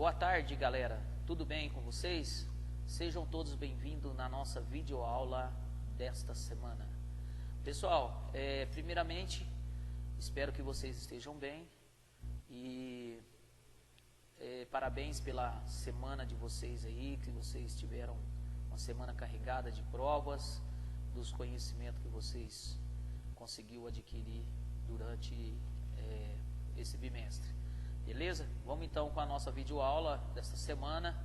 Boa tarde, galera. Tudo bem com vocês? Sejam todos bem-vindos na nossa videoaula desta semana. Pessoal, primeiramente, espero que vocês estejam bem e parabéns pela semana de vocês aí, que vocês tiveram uma semana carregada de provas, dos conhecimentos que vocês conseguiu adquirir durante esse bimestre. Beleza? Vamos então com a nossa videoaula desta semana,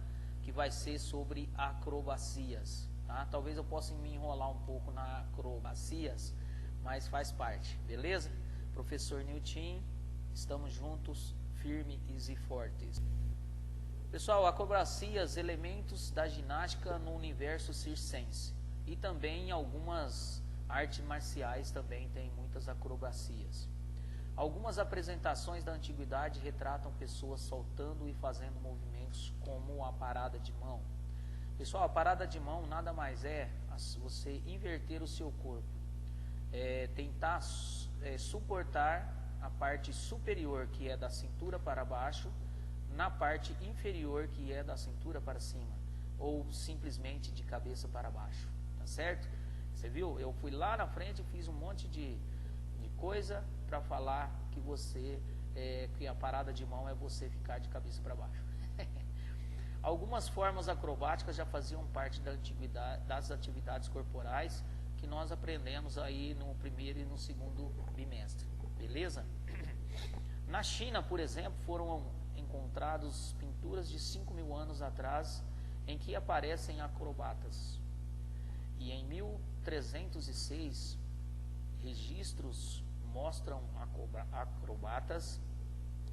que vai ser sobre acrobacias. Tá? Talvez eu possa me enrolar um pouco na acrobacias, mas faz parte. Beleza? Professor Nilton, estamos juntos, firmes e fortes. Pessoal, acrobacias, elementos da ginástica no universo circense. E também algumas artes marciais também tem muitas acrobacias. Algumas apresentações da antiguidade retratam pessoas soltando e fazendo movimentos como a parada de mão. Pessoal, a parada de mão nada mais é você inverter o seu corpo, tentar suportar a parte superior, que é da cintura para baixo, na parte inferior, que é da cintura para cima, ou simplesmente de cabeça para baixo, tá certo? Você viu? Eu fui lá na frente e fiz um monte de coisa para falar que a parada de mão é você ficar de cabeça para baixo. Algumas formas acrobáticas já faziam parte da antiguidade, das atividades corporais que nós aprendemos aí no primeiro e no segundo bimestre, beleza? Na China, por exemplo, foram encontrados pinturas de 5.000 anos atrás em que aparecem acrobatas. E em 1306, registros mostram acrobatas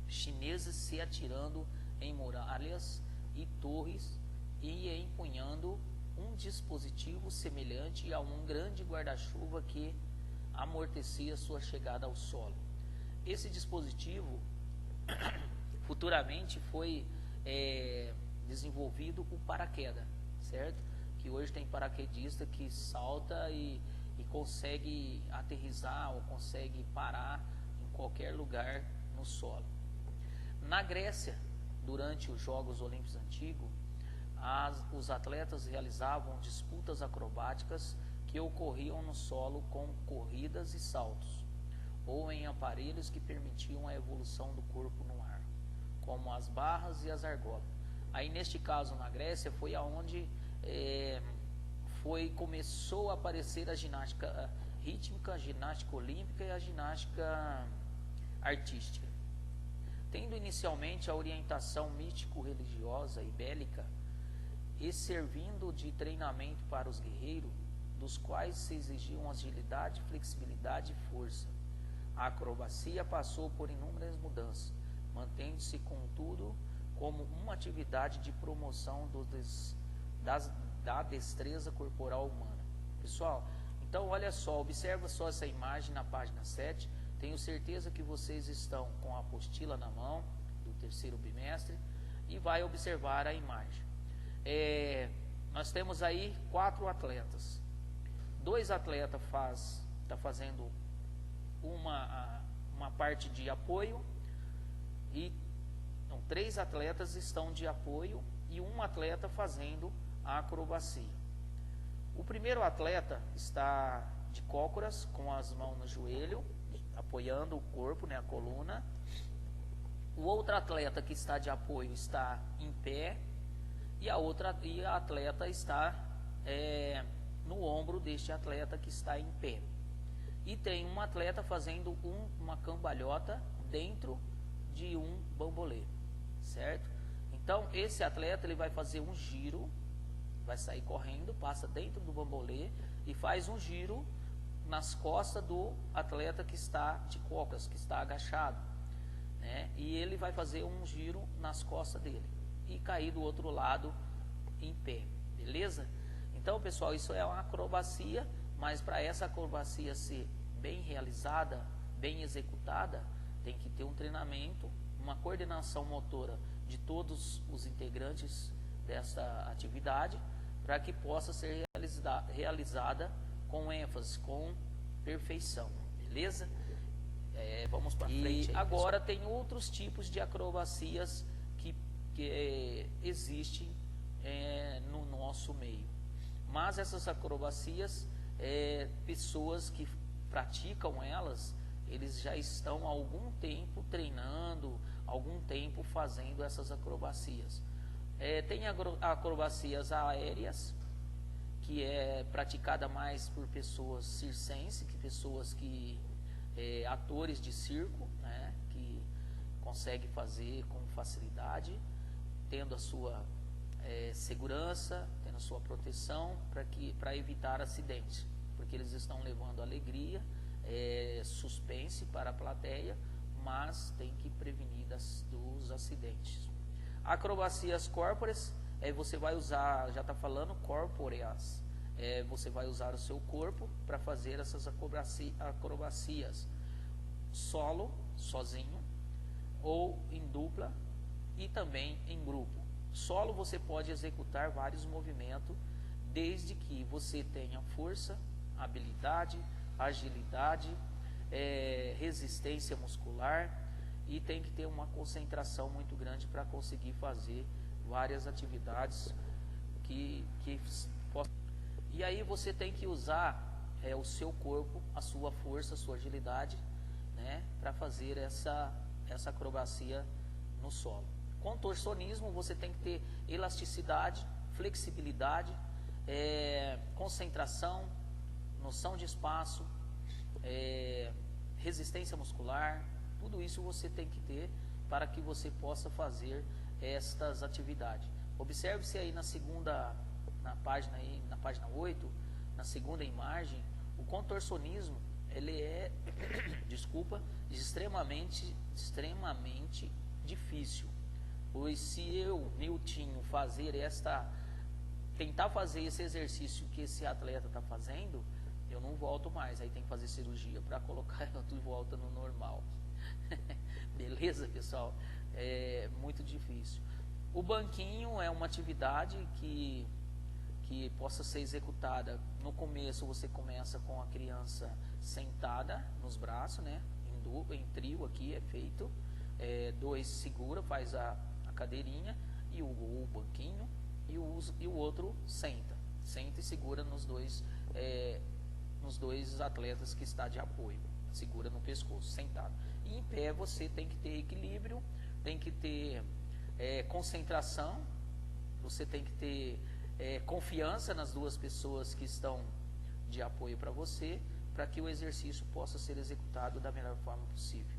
chineses se atirando em muralhas e torres e empunhando um dispositivo semelhante a um grande guarda-chuva que amortecia sua chegada ao solo. Esse dispositivo futuramente foi desenvolvido o paraquedas, certo? Que hoje tem paraquedista que salta e consegue aterrissar ou consegue parar em qualquer lugar no solo. Na Grécia, durante os Jogos Olímpicos Antigos, os atletas realizavam disputas acrobáticas que ocorriam no solo com corridas e saltos, ou em aparelhos que permitiam a evolução do corpo no ar, como as barras e as argolas. Aí neste caso na Grécia foi aonde começou a aparecer a ginástica rítmica, a ginástica olímpica e a ginástica artística. Tendo inicialmente a orientação místico-religiosa e bélica, e servindo de treinamento para os guerreiros, dos quais se exigiam agilidade, flexibilidade e força. A acrobacia passou por inúmeras mudanças, mantendo-se, contudo, como uma atividade de promoção da destreza corporal humana. Pessoal, então olha só, observa só essa imagem na página 7. Tenho certeza que vocês estão com a apostila na mão do terceiro bimestre e vai observar a imagem. Nós temos aí 4 atletas. 2 atletas tá fazendo uma parte de apoio e 3 atletas estão de apoio e um atleta fazendo a acrobacia. O primeiro atleta está de cócoras, com as mãos no joelho, apoiando o corpo, a coluna. O outro atleta que está de apoio está em pé e a atleta está no ombro deste atleta que está em pé. E tem um atleta fazendo uma cambalhota dentro de um bambolê, certo? Então esse atleta ele vai fazer um giro, vai sair correndo, passa dentro do bambolê e faz um giro nas costas do atleta que está de cócoras, que está agachado, né? E ele vai fazer um giro nas costas dele e cair do outro lado em pé, beleza? Então, pessoal, isso é uma acrobacia, mas para essa acrobacia ser bem realizada, bem executada, tem que ter um treinamento, uma coordenação motora de todos os integrantes dessa atividade, para que possa ser realizada com ênfase, com perfeição, beleza? Vamos para frente. E agora tem outros tipos de acrobacias que que existem no nosso meio. Mas essas acrobacias, pessoas que praticam elas, eles já estão há algum tempo treinando, algum tempo fazendo essas acrobacias. Tem acrobacias aéreas, que é praticada mais por pessoas circenses, atores de circo, né, que conseguem fazer com facilidade, tendo a sua segurança, tendo a sua proteção para evitar acidentes, porque eles estão levando alegria, suspense para a plateia, mas tem que prevenir dos acidentes. Acrobacias corpóreas, você vai usar, já está falando corpóreas, você vai usar o seu corpo para fazer essas acrobacias solo, sozinho, ou em dupla e também em grupo. Solo você pode executar vários movimentos, desde que você tenha força, habilidade, agilidade, resistência muscular, e tem que ter uma concentração muito grande para conseguir fazer várias atividades que e aí você tem que usar o seu corpo, a sua força, a sua agilidade, né, para fazer essa acrobacia no solo. Contorcionismo, você tem que ter elasticidade, flexibilidade, concentração, noção de espaço, resistência muscular. Tudo isso você tem que ter para que você possa fazer estas atividades. Observe-se aí na página 8, na segunda imagem, o contorcionismo, ele é, extremamente difícil. Pois se eu, Niltinho, tentar fazer esse exercício que esse atleta está fazendo, eu não volto mais, aí tem que fazer cirurgia para colocar ela de volta no normal. Beleza, pessoal? É muito difícil. O banquinho é uma atividade que possa ser executada. No começo você começa com a criança sentada nos braços, né? Em trio aqui é feito. Dois segura, faz a cadeirinha e o banquinho, e o outro senta e segura nos dois atletas que está de apoio, segura no pescoço, sentado. E em pé você tem que ter equilíbrio, tem que ter concentração, você tem que ter confiança nas duas pessoas que estão de apoio para você, para que o exercício possa ser executado da melhor forma possível.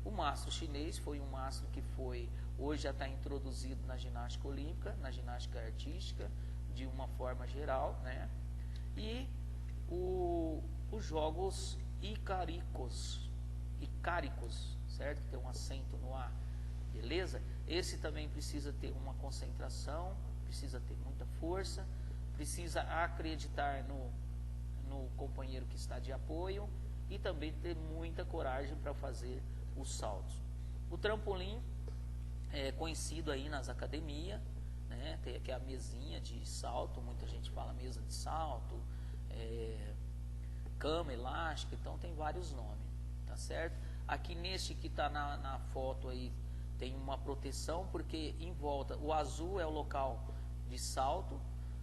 O mastro chinês foi um mastro que hoje já está introduzido na ginástica olímpica, na ginástica artística, de uma forma geral, né? E os jogos icáricos, certo? Que tem um acento no A, beleza? Esse também precisa ter uma concentração, precisa ter muita força, precisa acreditar no companheiro que está de apoio e também ter muita coragem para fazer os saltos. O trampolim é conhecido aí nas academias, né? Tem aqui a mesinha de salto, muita gente fala mesa de salto, cama elástica, então tem vários nomes, tá certo? Aqui neste que está na foto aí tem uma proteção, porque em volta, o azul é o local de salto,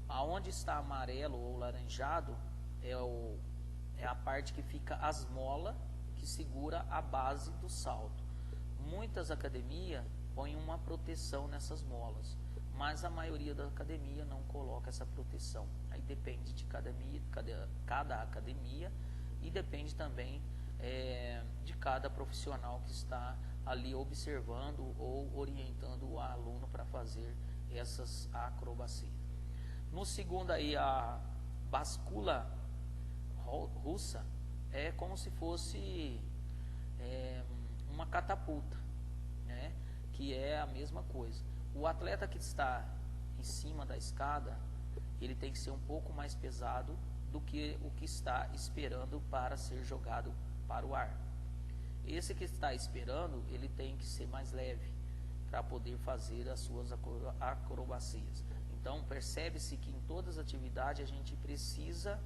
aonde está amarelo ou laranjado é a parte que fica as molas que segura a base do salto. Muitas academias põem uma proteção nessas molas, mas a maioria da academia não coloca essa proteção. Aí depende de cada academia e depende também de cada profissional que está ali observando ou orientando o aluno para fazer essas acrobacias. No segundo aí, a bascula russa é como se fosse uma catapulta, né? Que é a mesma coisa. O atleta que está em cima da escada, ele tem que ser um pouco mais pesado do que o que está esperando para ser jogado para o ar. Esse que está esperando, ele tem que ser mais leve para poder fazer as suas acrobacias. Então percebe-se que em todas as atividades a gente precisa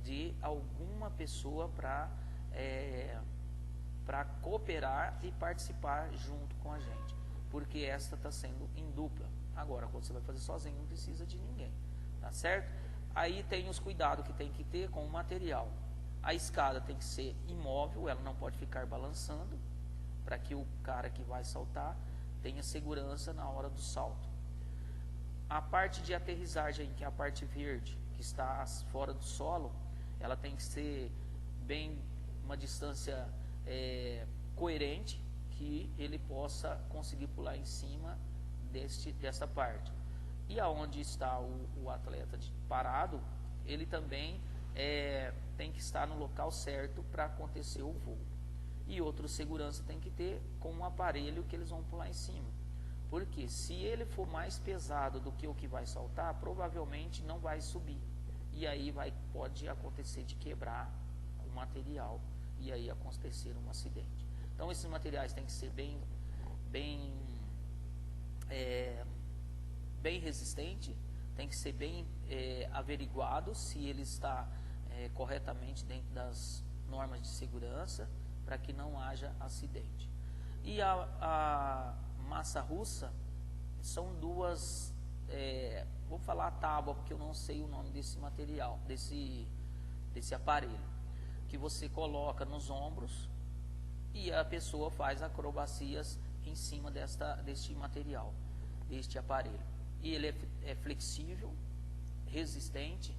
de alguma pessoa para cooperar e participar junto com a gente. porque esta está sendo em dupla. Agora, quando você vai fazer sozinho, não precisa de ninguém, tá certo? Aí tem os cuidados que tem que ter com o material. A escada tem que ser imóvel, ela não pode ficar balançando, para que o cara que vai saltar tenha segurança na hora do salto. A parte de aterrissagem, que é a parte verde, que está fora do solo, ela tem que ser bem uma distância coerente, que ele possa conseguir pular em cima dessa parte. E aonde está o atleta parado, ele também tem que estar no local certo para acontecer o voo. E outro segurança tem que ter com um aparelho que eles vão pular em cima. Porque se ele for mais pesado do que o que vai saltar, provavelmente não vai subir. E aí pode acontecer de quebrar o material e aí acontecer um acidente. Então esses materiais têm que ser bem resistente, tem que ser bem averiguado se ele está corretamente dentro das normas de segurança, para que não haja acidente. E a massa russa são duas, vou falar tábua porque eu não sei o nome desse material, desse aparelho, que você coloca nos ombros e a pessoa faz acrobacias em cima deste material, deste aparelho. E ele é flexível, resistente,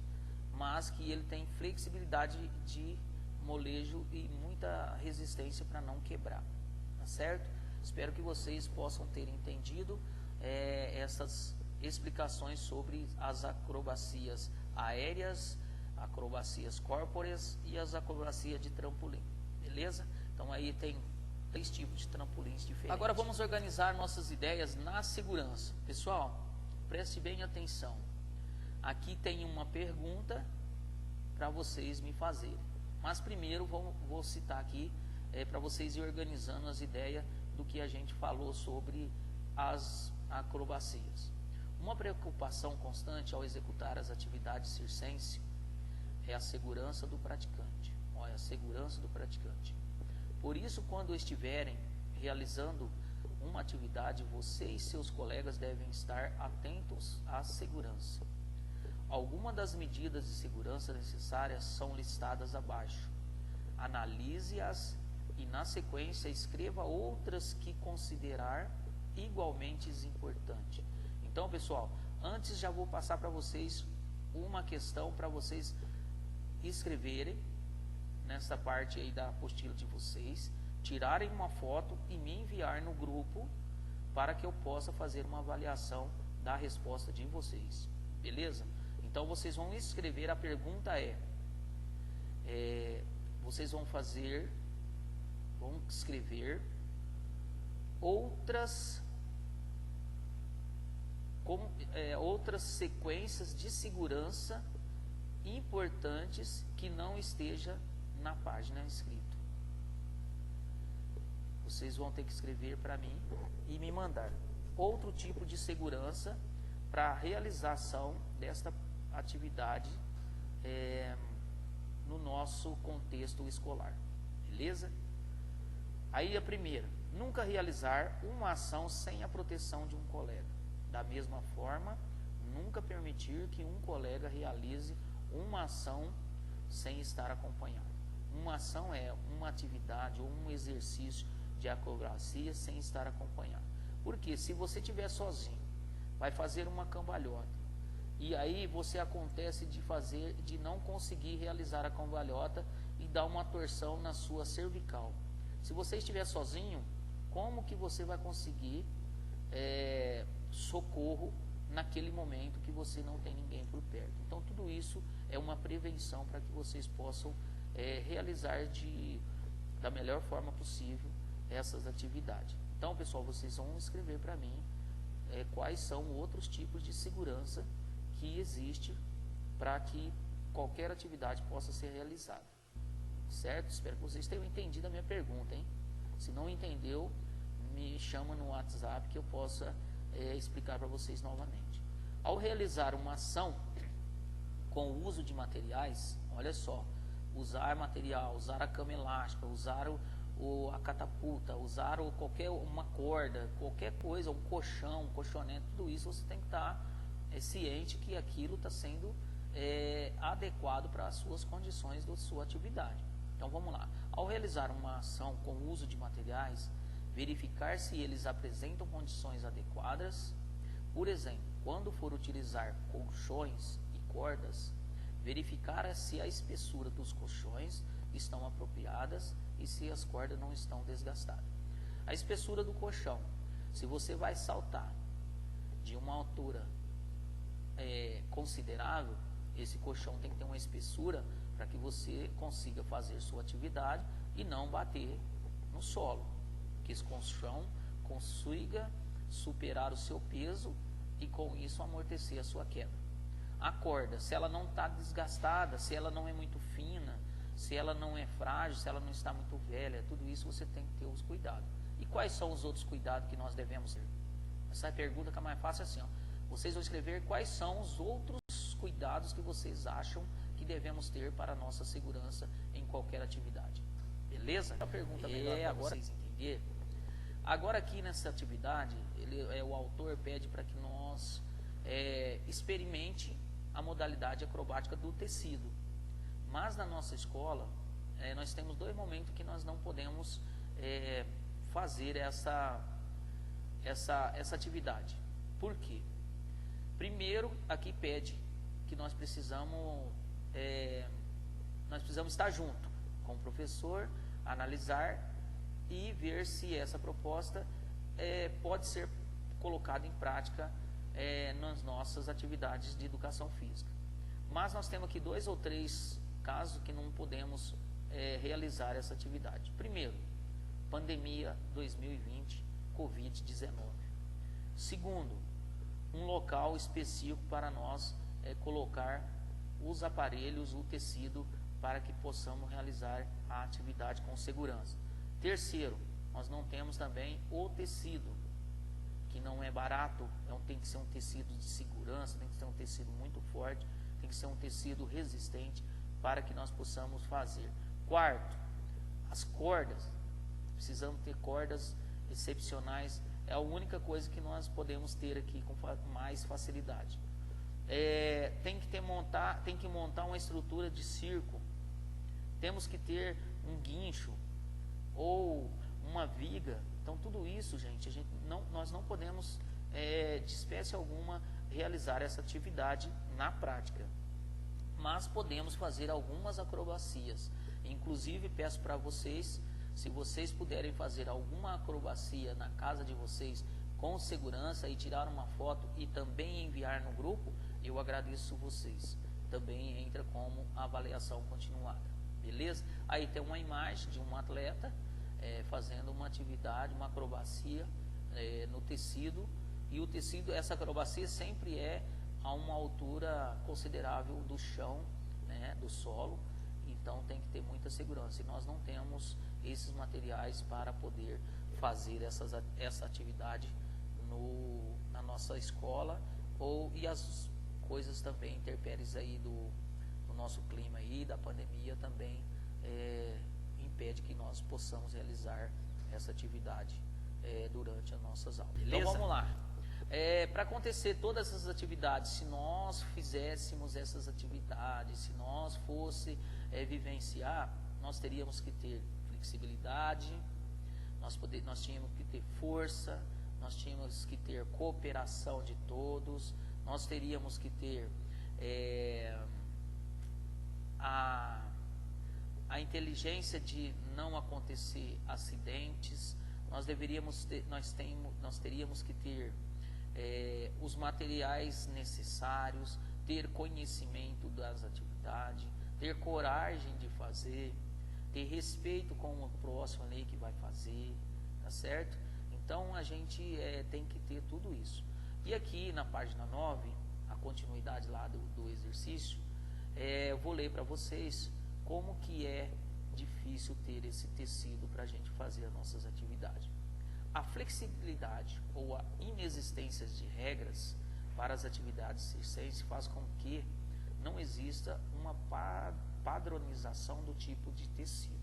mas que ele tem flexibilidade de molejo e muita resistência para não quebrar, tá certo? Espero que vocês possam ter entendido essas explicações sobre as acrobacias aéreas, acrobacias corpóreas e as acrobacias de trampolim, beleza? Então aí tem 3 tipos de trampolins diferentes. Agora vamos organizar nossas ideias na segurança. Pessoal, preste bem atenção. Aqui tem uma pergunta para vocês me fazerem. Mas primeiro vou citar aqui para vocês ir organizando as ideias do que a gente falou sobre as acrobacias. Uma preocupação constante ao executar as atividades circenses é a segurança do praticante. Olha, a segurança do praticante. Por isso, quando estiverem realizando uma atividade, você e seus colegas devem estar atentos à segurança. Algumas das medidas de segurança necessárias são listadas abaixo. Analise-as e, na sequência, escreva outras que considerar igualmente importantes. Então, pessoal, antes já vou passar para vocês uma questão para vocês escreverem nessa parte aí da apostila de vocês, tirarem uma foto e me enviar no grupo para que eu possa fazer uma avaliação da resposta de vocês, beleza? Então vocês vão escrever, a pergunta vocês vão escrever outras sequências de segurança importantes que não esteja na página escrito. Vocês vão ter que escrever para mim e me mandar outro tipo de segurança para a realização desta atividade no nosso contexto escolar, beleza? Aí a primeira, nunca realizar uma ação sem a proteção de um colega. Da mesma forma, nunca permitir que um colega realize uma ação sem estar acompanhado. Uma ação é uma atividade ou um exercício de acrobacia sem estar acompanhado. Porque se você estiver sozinho, vai fazer uma cambalhota, e aí você acontece de não conseguir realizar a cambalhota e dar uma torção na sua cervical. Se você estiver sozinho, como que você vai conseguir socorro naquele momento que você não tem ninguém por perto? Então tudo isso é uma prevenção para que vocês possam realizar da melhor forma possível essas atividades. Então, pessoal, vocês vão escrever para mim quais são outros tipos de segurança que existe para que qualquer atividade possa ser realizada, certo? Espero que vocês tenham entendido a minha pergunta, hein? Se não entendeu, me chama no WhatsApp que eu possa explicar para vocês novamente. Ao realizar uma ação com o uso de materiais, olha só, usar material, usar a cama elástica, usar ou a catapulta, usar ou qualquer uma corda, qualquer coisa, um colchão, um colchonete, tudo isso você tem que estar ciente que aquilo está sendo adequado para as suas condições da sua atividade. Então vamos lá. Ao realizar uma ação com o uso de materiais, verificar se eles apresentam condições adequadas. Por exemplo, quando for utilizar colchões e cordas, verificar se a espessura dos colchões estão apropriadas e se as cordas não estão desgastadas. A espessura do colchão, se você vai saltar de uma altura considerável, esse colchão tem que ter uma espessura para que você consiga fazer sua atividade e não bater no solo, que esse colchão consiga superar o seu peso e com isso amortecer a sua queda. A corda, se ela não está desgastada, se ela não é muito fina, se ela não é frágil, se ela não está muito velha, tudo isso você tem que ter os cuidados. E quais são os outros cuidados que nós devemos ter? Essa pergunta que é mais fácil assim, ó. Vocês vão escrever quais são os outros cuidados que vocês acham que devemos ter para a nossa segurança em qualquer atividade. Beleza? A pergunta melhor para vocês entenderem. Agora aqui nessa atividade, o autor pede para que nós experimente a modalidade acrobática do tecido. Mas na nossa escola, nós temos 2 momentos que nós não podemos fazer essa atividade. Por quê? Primeiro, aqui pede que nós precisamos estar junto com o professor, analisar e ver se essa proposta pode ser colocada em prática nas nossas atividades de educação física. Mas nós temos aqui 2 ou 3 casos que não podemos realizar essa atividade. Primeiro, pandemia 2020, Covid-19. Segundo, um local específico para nós colocar os aparelhos, o tecido, para que possamos realizar a atividade com segurança. Terceiro, nós não temos também o tecido, que não é barato, tem que ser um tecido de segurança, tem que ser um tecido muito forte, tem que ser um tecido resistente para que nós possamos fazer. Quarto, as cordas, precisamos ter cordas excepcionais, é a única coisa que nós podemos ter aqui com mais facilidade. Tem que montar uma estrutura de circo, temos que ter um guincho ou uma viga. Então tudo isso, gente, nós não podemos de espécie alguma realizar essa atividade na prática, mas podemos fazer algumas acrobacias. Inclusive peço para vocês, se vocês puderem fazer alguma acrobacia na casa de vocês com segurança e tirar uma foto e também enviar no grupo, eu agradeço vocês. Também entra como avaliação continuada, beleza? Aí tem uma imagem de um atleta fazendo uma atividade, uma acrobacia no tecido, e o tecido, essa acrobacia sempre é a uma altura considerável do chão, né, do solo, então tem que ter muita segurança, e nós não temos esses materiais para poder fazer essa atividade na nossa escola, e as coisas também, intempéries aí do nosso clima aí, da pandemia também impede que nós possamos realizar essa atividade durante as nossas aulas. Beleza? Então vamos lá. Para acontecer todas essas atividades, se nós fizéssemos essas atividades, se nós fosse vivenciar, nós teríamos que ter flexibilidade, nós tínhamos que ter força, nós tínhamos que ter cooperação de todos, nós teríamos que ter a inteligência de não acontecer acidentes, nós teríamos que ter os materiais necessários, ter conhecimento das atividades, ter coragem de fazer, ter respeito com o próximo ali que vai fazer, tá certo? Então a gente tem que ter tudo isso. E aqui na página 9, a continuidade lá do exercício, eu vou ler para vocês como que é difícil ter esse tecido para a gente fazer as nossas atividades. A flexibilidade ou a inexistência de regras para as atividades circenses faz com que não exista uma padronização do tipo de tecido.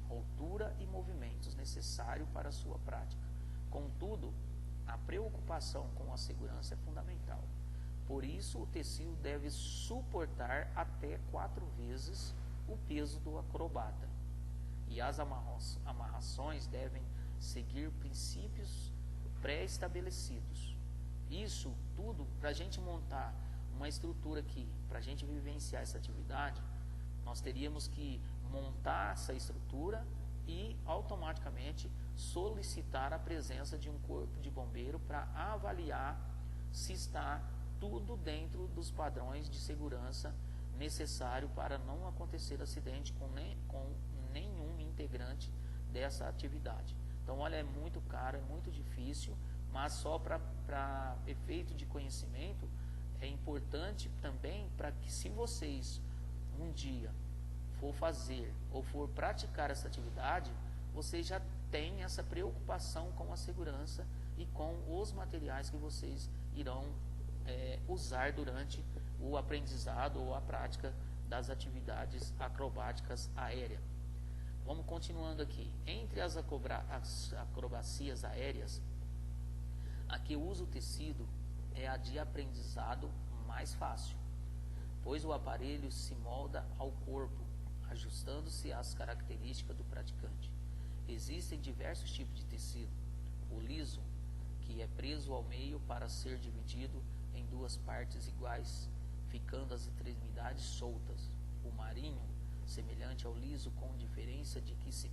altura e movimentos necessários para a sua prática. Contudo, a preocupação com a segurança é fundamental. Por isso, o tecido deve suportar até 4 vezes o peso do acrobata. E as amarrações devem seguir princípios pré-estabelecidos. Isso tudo, para a gente montar uma estrutura aqui, para a gente vivenciar essa atividade, nós teríamos que montar essa estrutura e automaticamente solicitar a presença de um corpo de bombeiro para avaliar se está tudo dentro dos padrões de segurança necessário para não acontecer acidente com nenhum integrante dessa atividade. Então, olha, é muito caro, é muito difícil, mas só para efeito de conhecimento, é importante também para que, se vocês um dia for fazer ou for praticar essa atividade, vocês já têm essa preocupação com a segurança e com os materiais que vocês irão usar durante o aprendizado ou a prática das atividades acrobáticas aéreas. Vamos continuando aqui. Entre as acrobacias aéreas, a que usa o tecido é a de aprendizado mais fácil, pois o aparelho se molda ao corpo, ajustando-se às características do praticante. Existem diversos tipos de tecido. O liso, que é preso ao meio para ser dividido em 2 partes iguais, ficando as extremidades soltas. O marinho, semelhante ao liso, com diferença de que se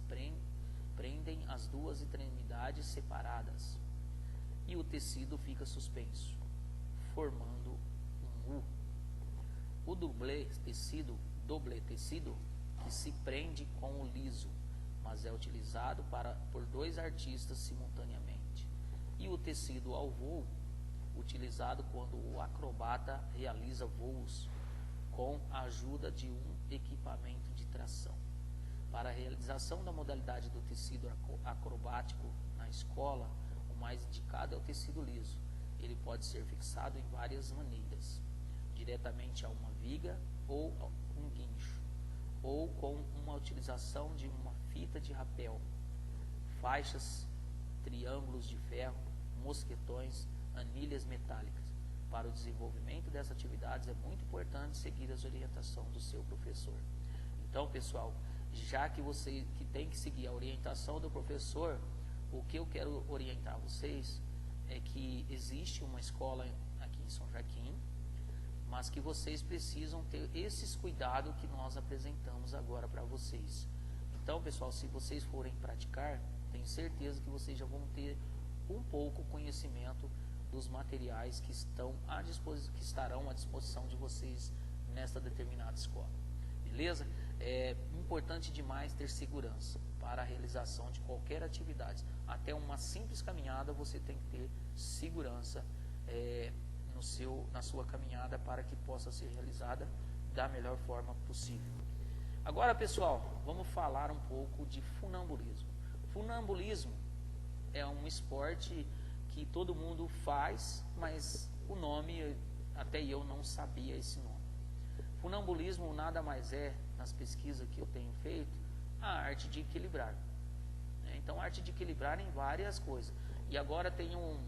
prendem as 2 extremidades separadas. E o tecido fica suspenso, formando um U. O dublê tecido, que se prende com o liso, mas é utilizado por 2 artistas simultaneamente. E o tecido ao voo, utilizado quando o acrobata realiza voos com a ajuda de um equipamento de tração. Para a realização da modalidade do tecido acrobático na escola, o mais indicado é o tecido liso. Ele pode ser fixado em várias maneiras, diretamente a uma viga ou um guincho, ou com uma utilização de uma fita de rapel, faixas, triângulos de ferro, mosquetões, anilhas metálicas. Para o desenvolvimento dessas atividades é muito importante seguir as orientações do seu professor. Então, pessoal, já que você tem que seguir a orientação do professor, o que eu quero orientar vocês é que existe uma escola aqui em São Joaquim, mas que vocês precisam ter esses cuidados que nós apresentamos agora para vocês. Então, pessoal, se vocês forem praticar, tenho certeza que vocês já vão ter um pouco conhecimento dos materiais que estarão à disposição de vocês nesta determinada escola. Beleza? É importante demais ter segurança para a realização de qualquer atividade. Até uma simples caminhada você tem que ter segurança na sua caminhada para que possa ser realizada da melhor forma possível. Agora, pessoal, vamos falar um pouco de funambulismo. Funambulismo é um esporte que todo mundo faz, mas o nome, até eu não sabia esse nome. Funambulismo nada mais é, nas pesquisas que eu tenho feito, a arte de equilibrar. Então, a arte de equilibrar em várias coisas. E agora tem uma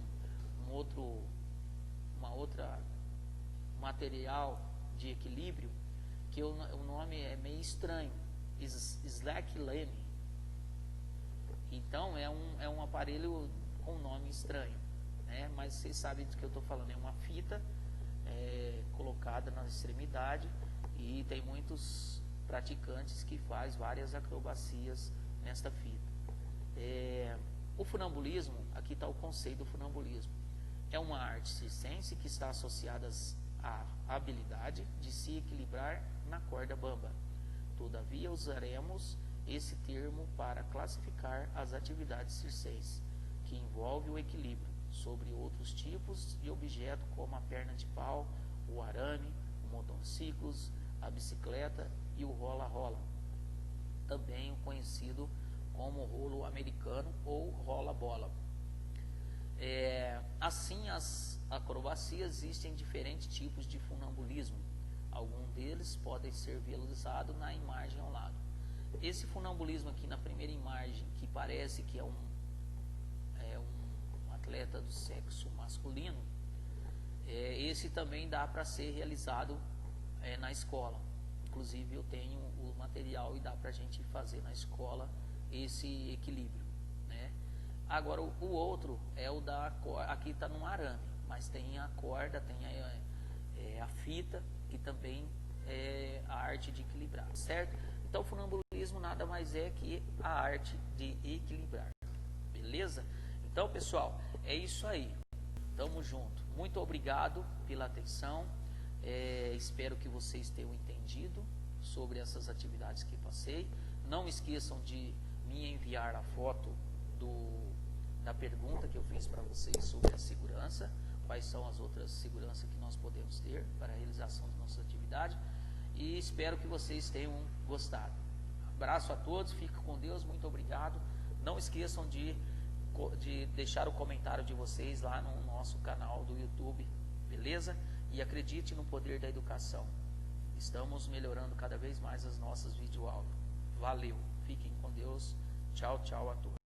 outra material de equilíbrio, que o nome é meio estranho, slackline. Então, é um aparelho com nome estranho, né? Mas vocês sabem do que eu estou falando. É uma fita colocada na extremidade, e tem muitos praticantes que fazem várias acrobacias nesta fita. O funambulismo, aqui está o conceito do funambulismo. É uma arte circense que está associada à habilidade de se equilibrar na corda bamba. Todavia, usaremos esse termo para classificar as atividades circenses, que envolve o equilíbrio sobre outros tipos de objetos, como a perna de pau, o arame, o motociclos, a bicicleta e o rola-rola, também conhecido como rolo americano ou rola-bola. Assim, as acrobacias, existem diferentes tipos de funambulismo. Alguns deles podem ser visualizados na imagem ao lado. esse funambulismo aqui na primeira imagem, que parece que é um atleta do sexo masculino, esse também dá para ser realizado na escola. Inclusive eu tenho o material e dá para a gente fazer na escola esse equilíbrio, né? Agora o outro é o da corda, aqui está num arame, mas tem a corda, tem a fita, que também é a arte de equilibrar, certo? Então o funambulismo nada mais é que a arte de equilibrar, beleza? Então pessoal, é isso aí, tamo junto, muito obrigado pela atenção, espero que vocês tenham entendido sobre essas atividades que passei. Não esqueçam de me enviar a foto da pergunta que eu fiz para vocês sobre a segurança, quais são as outras seguranças que nós podemos ter para a realização de nossas atividades, e espero que vocês tenham gostado. Abraço a todos, fiquem com Deus, muito obrigado. Não esqueçam de deixar o comentário de vocês lá no nosso canal do YouTube, beleza? E acredite no poder da educação. Estamos melhorando cada vez mais as nossas videoaulas. Valeu, fiquem com Deus. Tchau, tchau a todos.